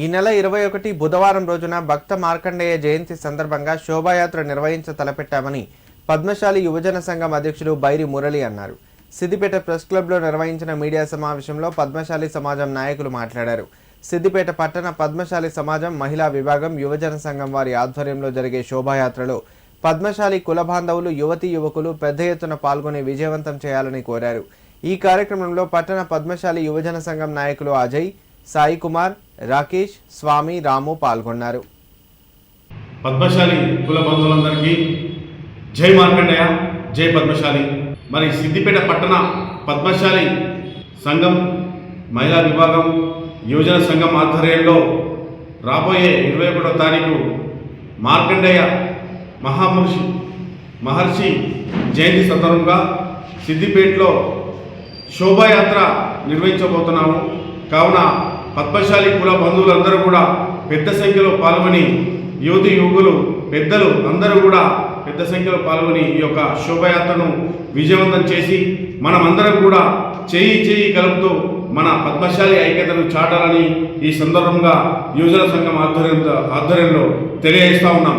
ఈ నెల 21 బుధవారం రోజున భక్త మార్కండేయ జయంతి సందర్భంగా శోభాయాత్ర నిర్వహించ తలపెట్టామని పద్మశాలి యువజన సంఘం అధ్యక్షుడు బైరి మురళి అన్నారు. సిద్దిపేట ప్రెస్ క్లబ్లో నిర్వహించిన మీడియా సమావేశంలో పద్మశాలి సమాజం నాయకులు మాట్లాడారు. సిద్దిపేట పట్టణ పద్మశాలి సమాజం మహిళా విభాగం యువజన సంఘం వారి ఆధ్వర్యంలో జరిగే శోభాయాత్రలో పద్మశాలి కుల బాంధవులు యువతీ యువకులు పెద్ద ఎత్తున పాల్గొని విజయవంతం చేయాలని కోరారు. ఈ కార్యక్రమంలో పట్టణ పద్మశాలి యువజన సంఘం నాయకులు అజయ్, సాయి కుమార్, రాకేష్, స్వామి, రాము పాల్గొన్నారు. పద్మశాలి కుల బంధువులందరికీ జై మార్కండేయ, జై పద్మశాలి. మరి సిద్దిపేట పట్టణ పద్మశాలి సంఘం మహిళా విభాగం యువజన సంఘం ఆధ్వర్యంలో రాబోయే 21వ తారీఖు మార్కండేయ మహర్షి జయంతి సందర్భంగా సిద్దిపేటలో శోభాయాత్ర నిర్వహించబోతున్నాము. కావున పద్మశాలి కుల బంధువులందరూ కూడా పెద్ద సంఖ్యలో పాల్గొని యువతి యువకులు పెద్దలు అందరూ కూడా పెద్ద సంఖ్యలో పాల్గొని ఈ యొక్క శోభాయాత్రను విజయవంతం చేసి మనమందరం కూడా చేయి కలుపుతూ మన పద్మశాలి ఐక్యతను చాటాలని ఈ సందర్భంగా యువజన సంఘం ఆధ్వర్యంలో తెలియజేస్తా ఉన్నాం.